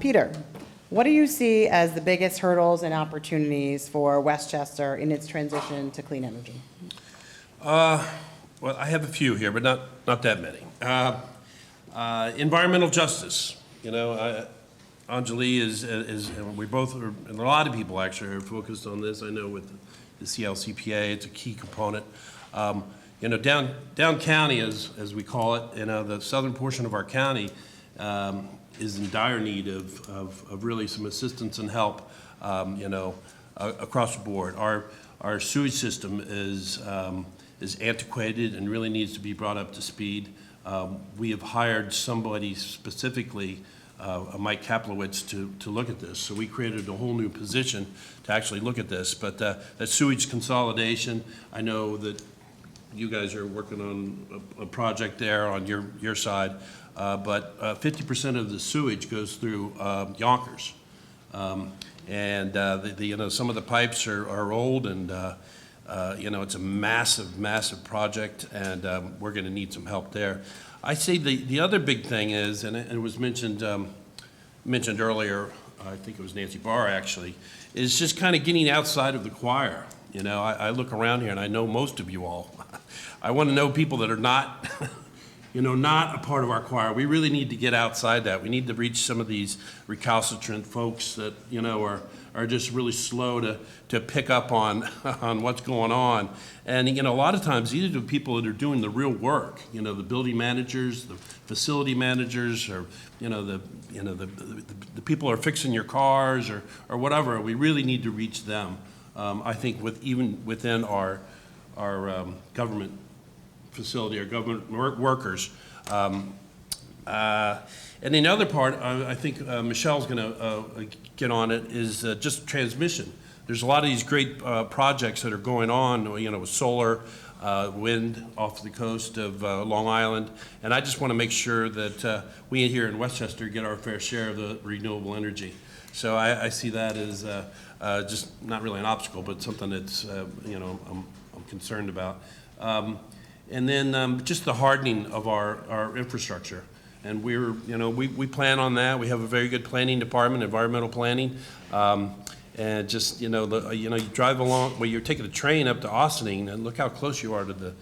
Peter, what do you see as the biggest hurdles and opportunities for Westchester in its transition to clean energy? Well, I have a few here, but not that many. Environmental justice. You know, Anjali is and we both are, and a lot of people actually are focused on this. I know with the CLCPA, it's a key component. You know, down county, as we call it, you know, the southern portion of our county is in dire need of really some assistance and help. You know, across the board. Our sewage system is antiquated and really needs to be brought up to speed. We have hired somebody specifically, Mike Kaplowitz, to look at this. So we created a whole new position to actually look at this. But that sewage consolidation, I know that you guys are working on a project there on your side, but 50% of the sewage goes through Yonkers. And you know, some of the pipes are old, and you know, it's a massive project, and we're going to need some help there. I say the other big thing is, and it was mentioned earlier, I think it was Nancy Barr actually, is just kind of getting outside of the choir. You know, I look around here and I know most of you all. I want to know people that are not, you know, not a part of our choir. We really need to get outside that. We need to reach some of these recalcitrant folks that, you know, are just really slow to pick up on what's going on. And, you know, a lot of times these are the people that are doing the real work. You know, the building managers, the facility managers, or, you know, the people who are fixing your cars or whatever. We really need to reach them. I think even within our government facility, our government workers. And the other part, I think Michelle's going to get on it, is just transmission. There's a lot of these great projects that are going on, you know, with solar, wind off the coast of Long Island, and I just want to make sure that we here in Westchester get our fair share of the renewable energy. So I see that as just not really an obstacle, but something that's you know, I'm concerned about. And then just the hardening of our infrastructure. And you know, we plan on that. We have a very good planning department, environmental planning. And just, you know, you drive along, well, you're taking a train up to Ossining, and look how close you are to the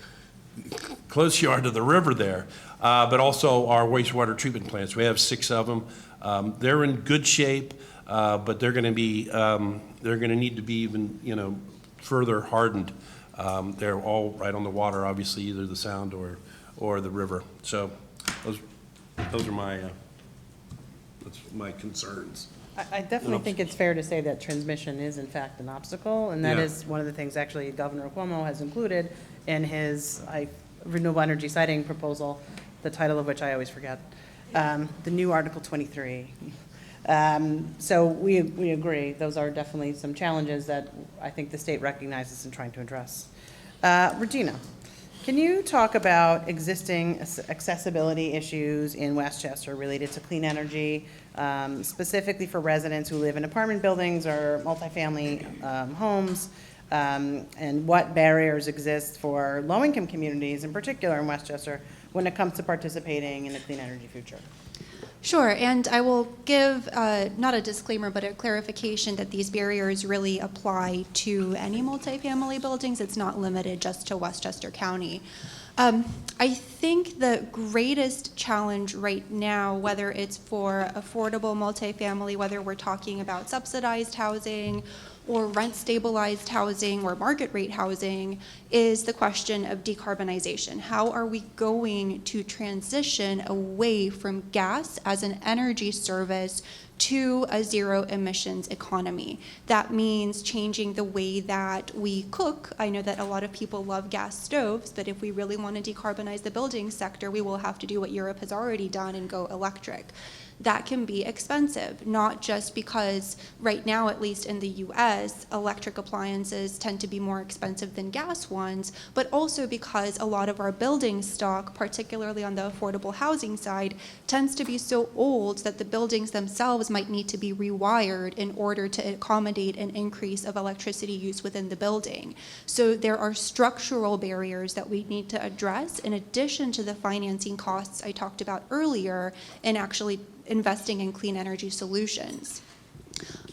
river there. But also our wastewater treatment plants. We have 6 of them. They're in good shape, but they're going to need to be even, you know, further hardened. They're all right on the water, obviously, either the Sound or the river. So those are my concerns. I definitely think it's fair to say that transmission is in fact an obstacle, and that is one of the things actually Governor Cuomo has included in his renewable energy siting proposal, the title of which I always forget, the new Article 23. So we agree. Those are definitely some challenges that I think the state recognizes in trying to address. Radina, can you talk about existing accessibility issues in Westchester related to clean energy, specifically for residents who live in apartment buildings or multifamily homes, and what barriers exist for low-income communities, in particular in Westchester, when it comes to participating in a clean energy future? Sure, and I will give not a disclaimer, but a clarification that these barriers really apply to any multifamily buildings. It's not limited just to Westchester County. I think the greatest challenge right now, whether it's for affordable multifamily, whether we're talking about subsidized housing or rent-stabilized housing or market-rate housing, is the question of decarbonization. How are we going to transition away from gas as an energy service to a zero emissions economy? That means changing the way that we cook. I know that a lot of people love gas stoves, but if we really want to decarbonize the building sector, we will have to do what Europe has already done and go electric. That can be expensive, not just because right now, at least in the US, electric appliances tend to be more expensive than gas ones, but also because a lot of our building stock, particularly on the affordable housing side, tends to be so old that the buildings themselves might need to be rewired in order to accommodate an increase of electricity use within the building. So there are structural barriers that we need to address in addition to the financing costs I talked about earlier, and actually investing in clean energy solutions.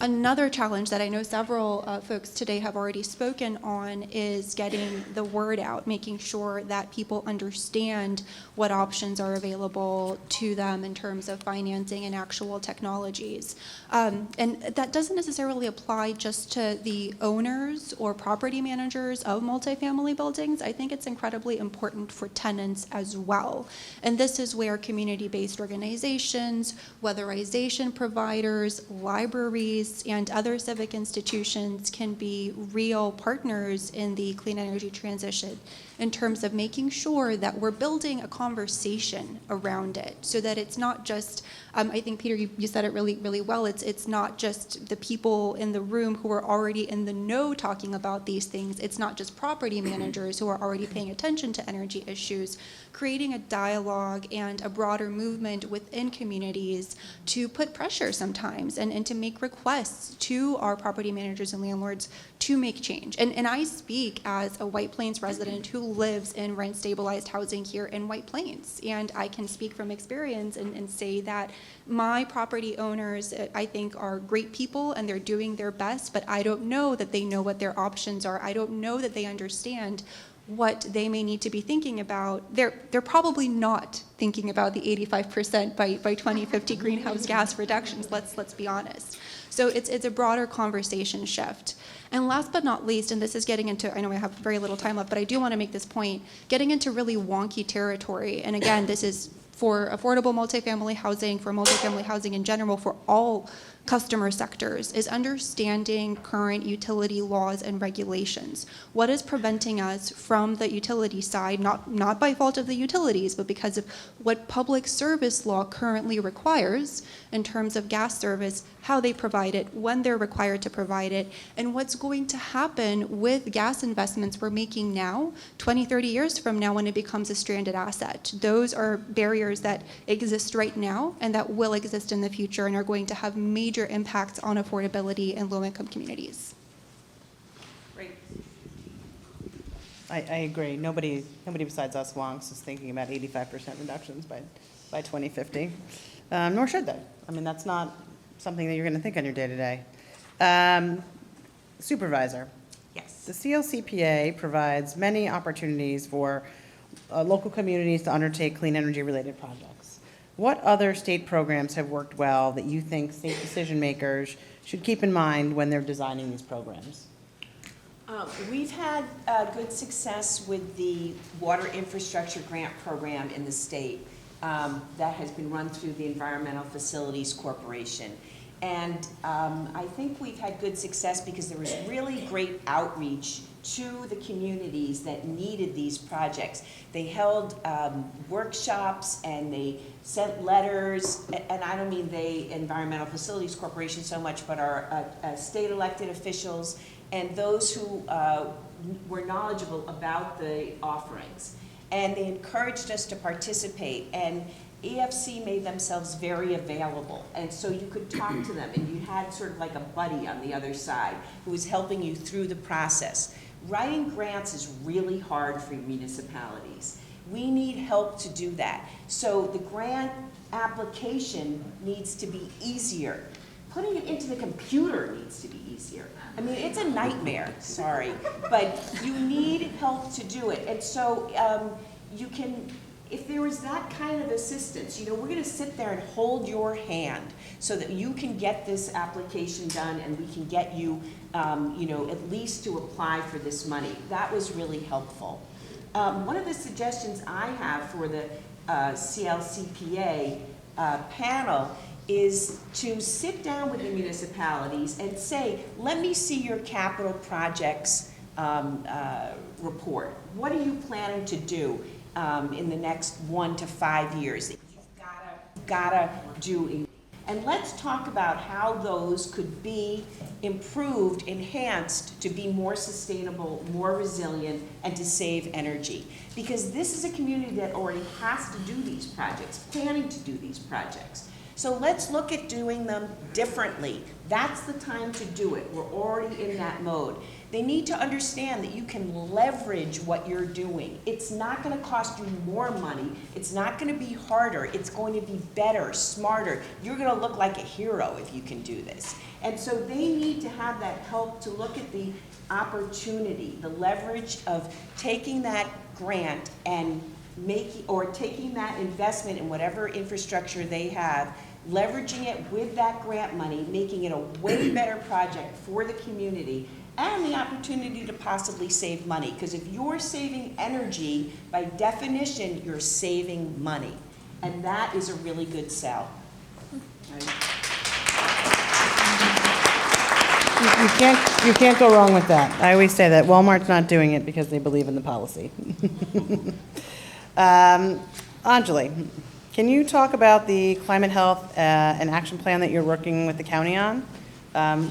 Another challenge that I know several folks today have already spoken on is getting the word out, making sure that people understand what options are available to them in terms of financing and actual technologies. And that doesn't necessarily apply just to the owners or property managers of multifamily buildings. I think it's incredibly important for tenants as well. And this is where community-based organizations, weatherization providers, libraries, and other civic institutions can be real partners in the clean energy transition in terms of making sure that we're building a conversation around it so that it's not just, I think, Peter, you said it really, really well, it's not just the people in the room who are already in the know talking about these things, it's not just property managers who are already paying attention to energy issues, creating a dialogue and a broader movement within communities to put pressure sometimes and to make requests to our property managers and landlords to make change. And I speak as a White Plains resident who lives in rent-stabilized housing here in White Plains. And I can speak from experience and say that my property owners, I think, are great people and they're doing their best, but I don't know that they know what their options are. I don't know that they understand what they may need to be thinking about. They're probably not thinking about the 85% by 2050 greenhouse gas reductions, let's be honest. So it's a broader conversation shift. And last but not least, and this is getting into, I know I have very little time left, but I do want to make this point, getting into really wonky territory. And again, this is for affordable multifamily housing, for multifamily housing in general, for all customer sectors, is understanding current utility laws and regulations. What is preventing us from the utility side, not by fault of the utilities, but because of what public service law currently requires in terms of gas service, how they provide it, when they're required to provide it, and what's going to happen with gas investments we're making now, 20, 30 years from now when it becomes a stranded asset. Those are barriers that exist right now and that will exist in the future and are going to have major impacts on affordability in low-income communities. Great. I agree. Nobody besides us wonks is thinking about 85% reductions by 2050, nor should they. I mean, that's not something that you're going to think on your day-to-day. Supervisor. Yes. The CLCPA provides many opportunities for local communities to undertake clean energy-related projects. What other state programs have worked well that you think state decision makers should keep in mind when they're designing these programs? We've had good success with the Water Infrastructure Grant Program in the state that has been run through the Environmental Facilities Corporation. And I think we've had good success because there was really great outreach to the communities that needed these projects. They held workshops and they sent letters, and I don't mean the Environmental Facilities Corporation so much, but our state elected officials and those who were knowledgeable about the offerings. And they encouraged us to participate, and EFC made themselves very available, and so you could talk to them and you had sort of like a buddy on the other side who was helping you through the process. Writing grants is really hard for municipalities. We need help to do that. So the grant application needs to be easier. Putting it into the computer needs to be easier. I mean, it's a nightmare, sorry, but you need help to do it. And so you can, if there is that kind of assistance, you know, we're gonna sit there and hold your hand so that you can get this application done and we can get you, you know, at least to apply for this money. That was really helpful. One of the suggestions I have for the CLCPA panel is to sit down with the municipalities and say, let me see your capital projects report. What are you planning to do in the next 1 to 5 years? You've gotta do. And let's talk about how those could be improved, enhanced to be more sustainable, more resilient, and to save energy. Because this is a community that already has to do these projects, planning to do these projects. So let's look at doing them differently. That's the time to do it. We're already in that mode. They need to understand that you can leverage what you're doing. It's not going to cost you more money. It's not going to be harder. It's going to be better, smarter. You're going to look like a hero if you can do this. And so they need to have that help to look at the opportunity, the leverage of taking that grant and taking that investment in whatever infrastructure they have, leveraging it with that grant money, making it a way better project for the community, and the opportunity to possibly save money. Because if you're saving energy, by definition, you're saving money. And that is a really good sell. You can't go wrong with that. I always say that Walmart's not doing it because they believe in the policy. Anjali, can you talk about the climate health and action plan that you're working with the county on?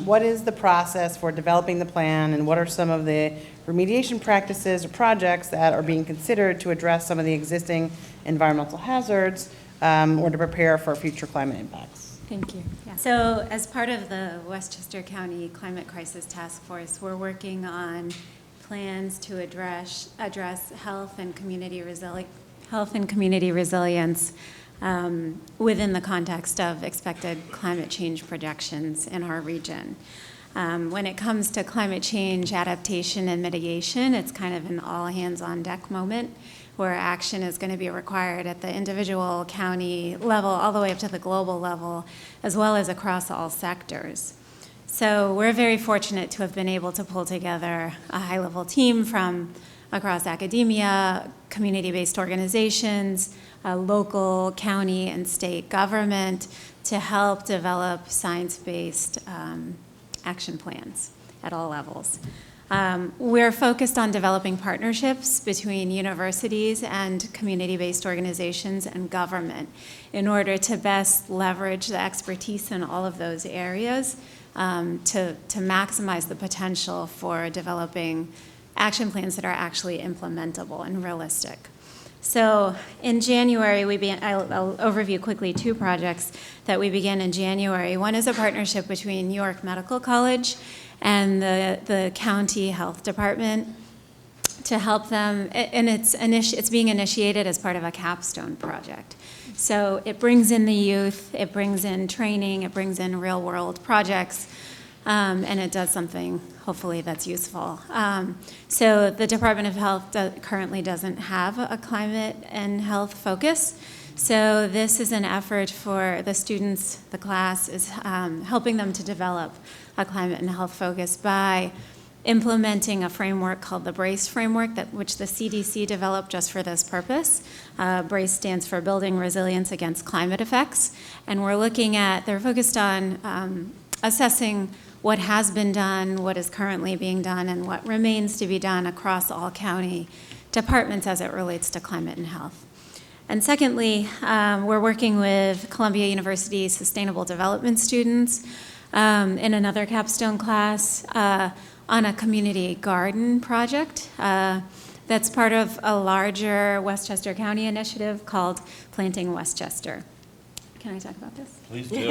What is the process for developing the plan, and what are some of the remediation practices or projects that are being considered to address some of the existing environmental hazards or to prepare for future climate impacts? Thank you. Yeah. So as part of the Westchester County Climate Crisis Task Force, we're working on plans to address health and community resilience within the context of expected climate change projections in our region. When it comes to climate change adaptation and mitigation, it's kind of an all hands on deck moment where action is going to be required at the individual county level all the way up to the global level, as well as across all sectors. So we're very fortunate to have been able to pull together a high-level team from across academia, community-based organizations, local, county, and state government to help develop science-based action plans at all levels. We're focused on developing partnerships between universities and community-based organizations and government in order to best leverage the expertise in all of those areas to maximize the potential for developing action plans that are actually implementable and realistic. So in January, I'll overview quickly 2 projects that we began in January. One is a partnership between New York Medical College and the county health department to help them, and it's being initiated as part of a capstone project. So it brings in the youth, it brings in training, it brings in real world projects, and it does something hopefully that's useful. So the Department of Health currently doesn't have a climate and health focus. So this is an effort for the students, the class is helping them to develop a climate and health focus by implementing a framework called the BRACE framework, which the CDC developed just for this purpose. BRACE stands for Building Resilience Against Climate Effects. And they're focused on assessing what has been done, what is currently being done, and what remains to be done across all county departments as it relates to climate and health. And secondly, we're working with Columbia University Sustainable Development students in another capstone class on a community garden project that's part of a larger Westchester County initiative called Planting Westchester. Can I talk about this? Please do.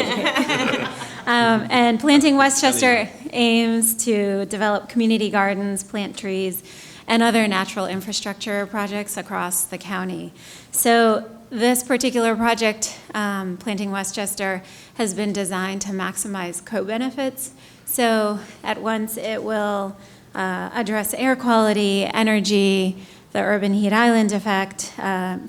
And Planting Westchester aims to develop community gardens, plant trees, and other natural infrastructure projects across the county. So this particular project, Planting Westchester, has been designed to maximize co-benefits. So at once it will address air quality, energy, the urban heat island effect,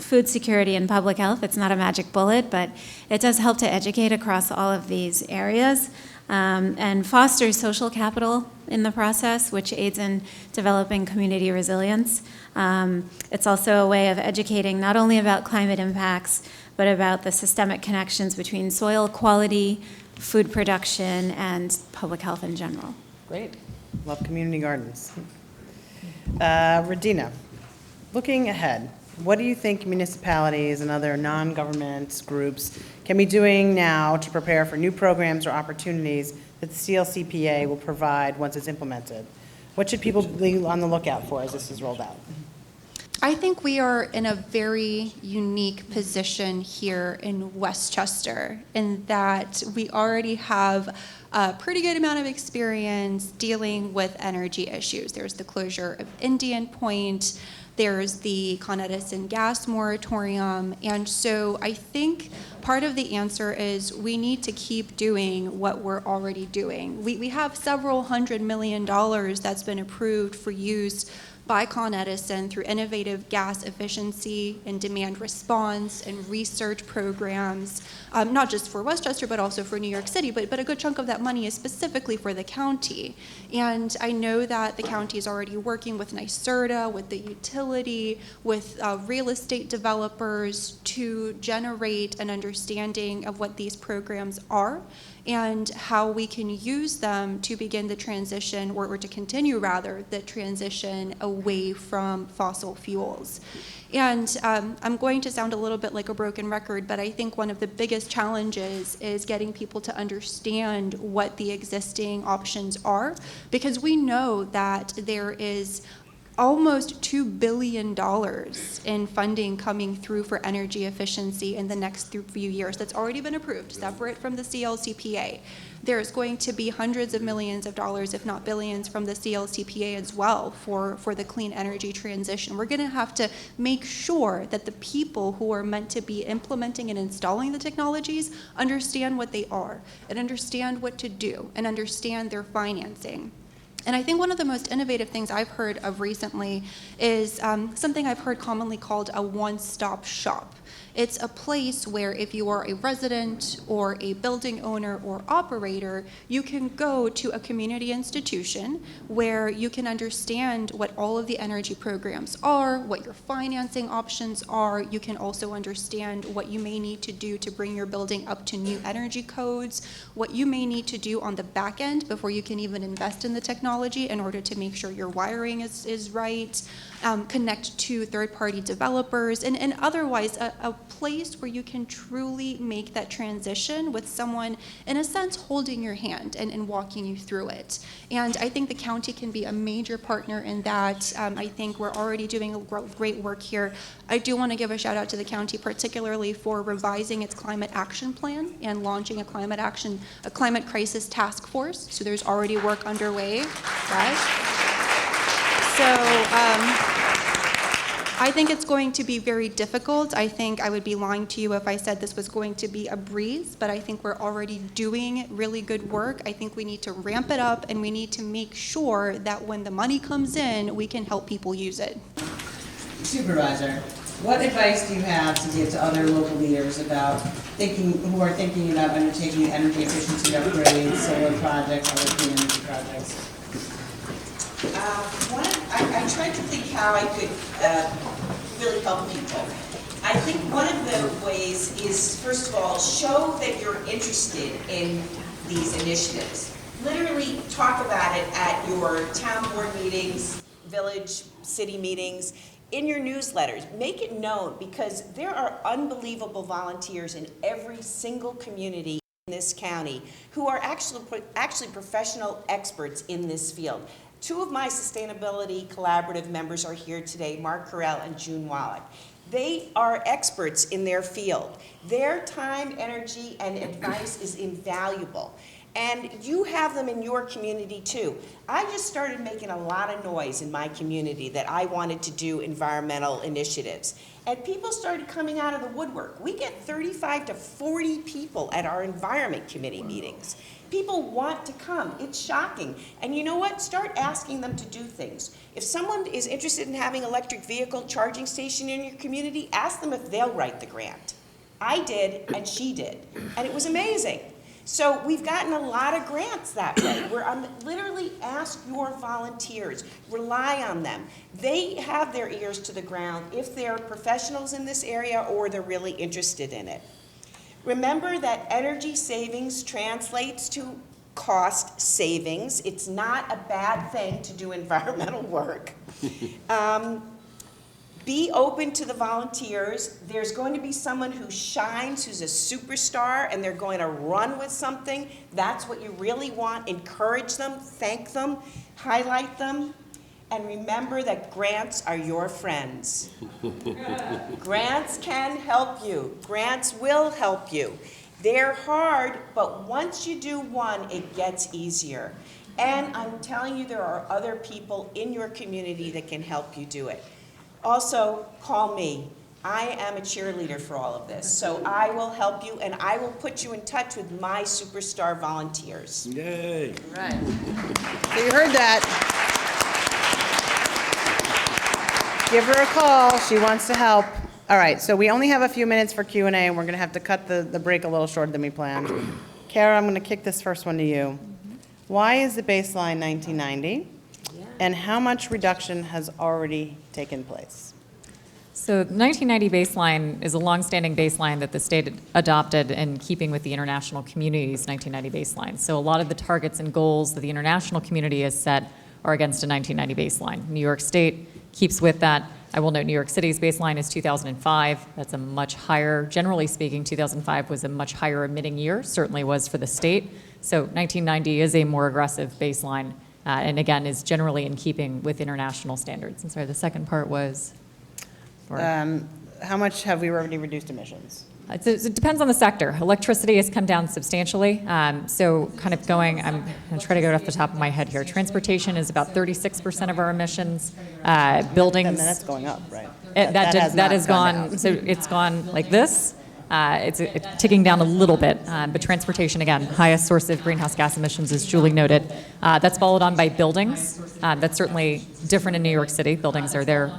food security, and public health. It's not a magic bullet, but it does help to educate across all of these areas and fosters social capital in the process, which aids in developing community resilience. It's also a way of educating not only about climate impacts, but about the systemic connections between soil quality, food production, and public health in general. Great. Love community gardens. Radina, looking ahead, what do you think municipalities and other non-government groups can be doing now to prepare for new programs or opportunities that the CLCPA will provide once it's implemented? What should people be on the lookout for as this is rolled out? I think we are in a very unique position here in Westchester in that we already have a pretty good amount of experience dealing with energy issues. There's the closure of Indian Point, there's the Con Edison gas moratorium, and so I think part of the answer is we need to keep doing what we're already doing. We have several $100 million that's been approved for use by Con Edison through innovative gas efficiency and demand response and research programs, not just for Westchester, but also for New York City, but a good chunk of that money is specifically for the county. And I know that the county is already working with NYSERDA, with the utility, with real estate developers to generate an understanding of what these programs are and how we can use them to begin the transition, or to continue rather, the transition away from fossil fuels. And I'm going to sound a little bit like a broken record, but I think one of the biggest challenges is getting people to understand what the existing options are, because we know that there is almost $2 billion in funding coming through for energy efficiency in the next few years that's already been approved, separate from the CLCPA. There's going to be hundreds of millions of dollars, if not billions, from the CLCPA as well for the clean energy transition. We're going to have to make sure that the people who are meant to be implementing and installing the technologies understand what they are and understand what to do and understand their financing. And I think one of the most innovative things I've heard of recently is something I've heard commonly called a one-stop shop. It's a place where if you are a resident or a building owner or operator, you can go to a community institution where you can understand what all of the energy programs are, what your financing options are. You can also understand what you may need to do to bring your building up to new energy codes, what you may need to do on the back end before you can even invest in the technology in order to make sure your wiring is right, connect to third-party developers, and otherwise a place where you can truly make that transition with someone, in a sense, holding your hand and walking you through it. And I think the county can be a major partner in that. I think we're already doing great work here. I do want to give a shout out to the county, particularly for revising its climate action plan and launching a climate crisis task force. So there's already work underway, right? So I think it's going to be very difficult. I think I would be lying to you if I said this was going to be a breeze, but I think we're already doing really good work. I think we need to ramp it up, and we need to make sure that when the money comes in, we can help people use it. Supervisor, what advice do you have to give to other local leaders about who are thinking about undertaking energy efficiency upgrades, solar projects, other clean energy projects? I tried to think how I could really help people. I think one of the ways is, first of all, show that you're interested in these initiatives. Literally talk about it at your town board meetings, village, city meetings, in your newsletters. Make it known, because there are unbelievable volunteers in every single community in this county who are actually professional experts in this field. Two of my sustainability collaborative members are here today, Mark Carell and June Wallach. They are experts in their field. Their time, energy, and advice is invaluable. And you have them in your community too. I just started making a lot of noise in my community that I wanted to do environmental initiatives. And people started coming out of the woodwork. We get 35 to 40 people at our environment committee meetings. People want to come. It's shocking. And you know what? Start asking them to do things. If someone is interested in having an electric vehicle charging station in your community, ask them if they'll write the grant. I did, and she did. And it was amazing. So we've gotten a lot of grants that way, where I'm literally ask your volunteers, rely on them. They have their ears to the ground if they're professionals in this area or they're really interested in it. Remember that energy savings translates to cost savings. It's not a bad thing to do environmental work. Be open to the volunteers. There's going to be someone who shines, who's a superstar, and they're going to run with something. That's what you really want. Encourage them, thank them, highlight them. And remember that grants are your friends. Grants can help you. Grants will help you. They're hard, but once you do one, it gets easier. And I'm telling you, there are other people in your community that can help you do it. Also, call me. I am a cheerleader for all of this, so I will help you, and I will put you in touch with my superstar volunteers. Yay. Right. So you heard that. Give her a call. She wants to help. All right, so we only have a few minutes for Q&A, and we're going to have to cut the break a little shorter than we planned. Kara, I'm going to kick this first one to you. Why is the baseline 1990? And how much reduction has already taken place? So the 1990 baseline is a longstanding baseline that the state adopted in keeping with the international community's 1990 baseline. So a lot of the targets and goals that the international community has set are against a 1990 baseline. New York State keeps with that. I will note New York City's baseline is 2005. That's a much higher, generally speaking, 2005 was a much higher emitting year, certainly was for the state. So 1990 is a more aggressive baseline, and again, is generally in keeping with international standards. And sorry, the second part was? How much have we already reduced emissions? It depends on the sector. Electricity has come down substantially. So kind of going, I'm going to try to go off the top of my head here. Transportation is about 36% of our emissions. Buildings. And that's going up, right? That has gone, down. so it's gone like this. It's ticking down a little bit, but transportation, again, highest source of greenhouse gas emissions, as Julie noted. That's followed on by buildings. That's certainly different in New York City. Buildings are their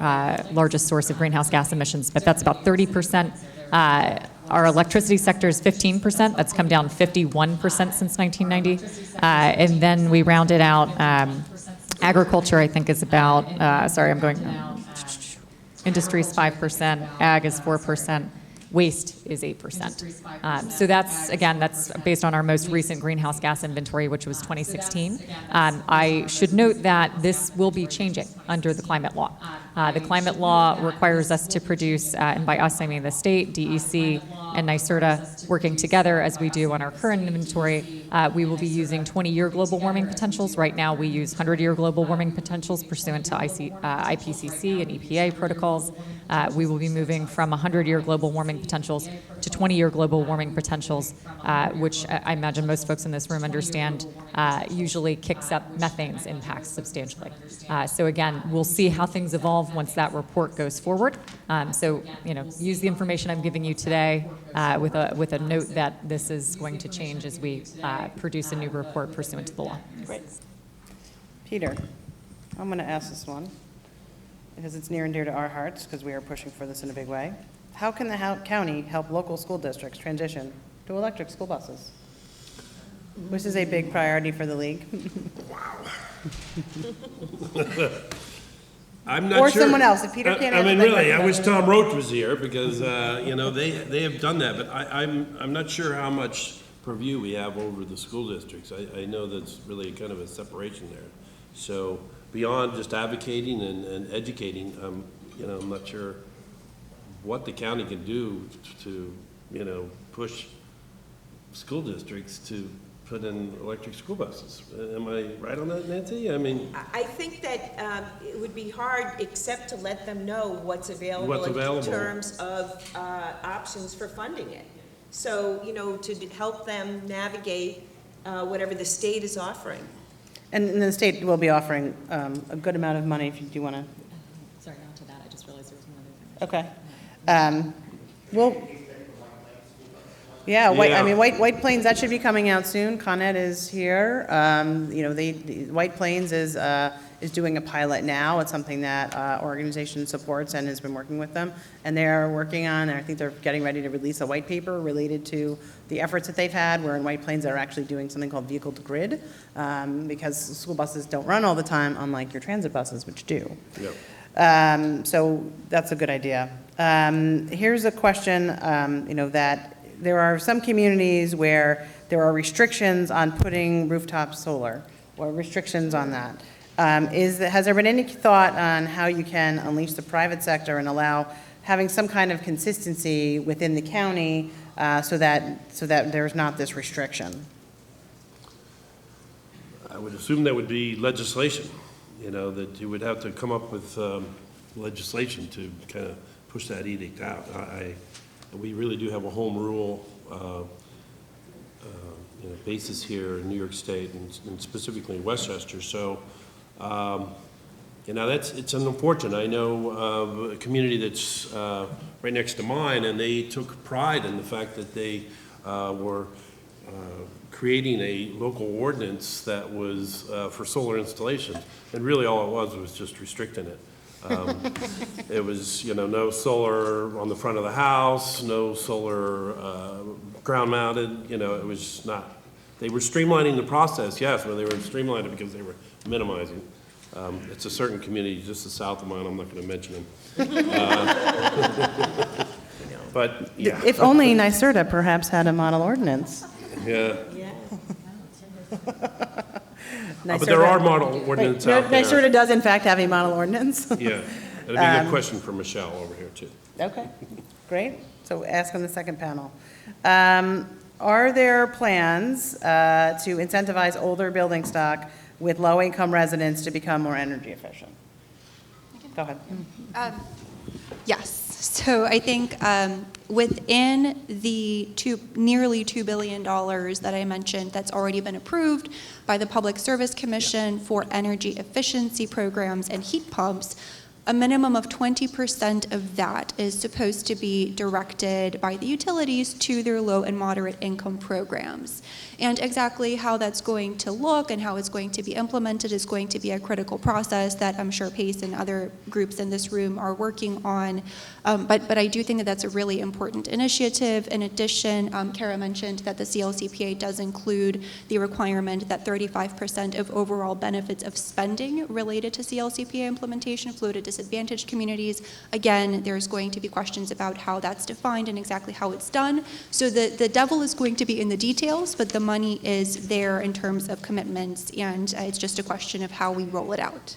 largest source of greenhouse gas emissions, but that's about 30%. Our electricity sector is 15%. That's come down 51% since 1990. And then we rounded out agriculture, I think, is about, industry is 5%, ag is 4%. Waste is 8%. So that's based on our most recent greenhouse gas inventory, which was 2016. I should note that this will be changing under the climate law. The climate law requires us to produce, and by us I mean the state, DEC, and NYSERDA working together as we do on our current inventory. We will be using 20-year global warming potentials. Right now we use 100-year global warming potentials pursuant to IPCC and EPA protocols. We will be moving from 100-year global warming potentials to 20-year global warming potentials, which I imagine most folks in this room understand usually kicks up methane's impacts substantially. So again, we'll see how things evolve once that report goes forward. So use the information I'm giving you today with a note that this is going to change as we produce a new report pursuant to the law. Great. Peter, I'm going to ask this one because it's near and dear to our hearts because we are pushing for this in a big way. How can the county help local school districts transition to electric school buses? This is a big priority for the league. I'm not Or sure. someone else. If Peter can't I mean, answer that really, I question, wish Tom Roach was here because, they have done that, but I'm not sure how much purview we have over the school districts. I know that's really kind of a separation there. So beyond just advocating and educating, I'm not sure what the county can do to, push school districts to put in electric school buses. Am I right on that, Nancy? I mean, I think that it would be hard except to let them know what's available, What's available. in terms of options for funding it. So, to help them navigate whatever the state is offering. And the state will be offering a good amount of money if you do want to. Sorry, on to that, I just realized there was one other thing. Okay. White Plains, that should be coming out soon. Con Ed is here. White Plains is doing a pilot now. It's something that organization supports and has been working with them. And they're working on, and I think they're getting ready to release a white paper related to the efforts that they've had, where in White Plains they're actually doing something called vehicle to grid, because school buses don't run all the time, unlike your transit buses, which do. Yep. So that's a good idea. Here's a question, that there are some communities where there are restrictions on putting rooftop solar, or restrictions on that. Has there been any thought on how you can unleash the private sector and allow having some kind of consistency within the county so that there's not this restriction? I would assume that would be legislation. you know, that you would have to come up with legislation to kind of push that edict out. We really do have a home rule basis here in New York State and specifically in Westchester. So, it's unfortunate. I know of a community that's right next to mine, and they took pride in the fact that they were creating a local ordinance that was for solar installations. And really all it was just restricting it. It was, no solar on the front of the house, no solar ground mounted, it was not. They were streamlining the process, yes, but they were streamlining it because they were minimizing. It's a certain community just the south of mine, I'm not going to mention them. But, yeah. If only NYSERDA perhaps had a model ordinance. Yeah. But there are model ordinances out there. NYSERDA does in fact have a model ordinance. Yeah, that'd be a good question for Michelle over here too. Okay, great. So ask on the second panel. Are there plans to incentivize older building stock with low-income residents to become more energy efficient? Go ahead. Yes. So I think within the nearly $2 billion that I mentioned that's already been approved by the Public Service Commission for energy efficiency programs and heat pumps, a minimum of 20% of that is supposed to be directed by the utilities to their low and moderate income programs. And exactly how that's going to look and how it's going to be implemented is going to be a critical process that I'm sure PACE and other groups in this room are working on. But I do think that that's a really important initiative. In addition, Kara mentioned that the CLCPA does include the requirement that 35% of overall benefits of spending related to CLCPA implementation flow to disadvantaged communities. Again, there's going to be questions about how that's defined and exactly how it's done. So the devil is going to be in the details, but the money is there in terms of commitments, and it's just a question of how we roll it out.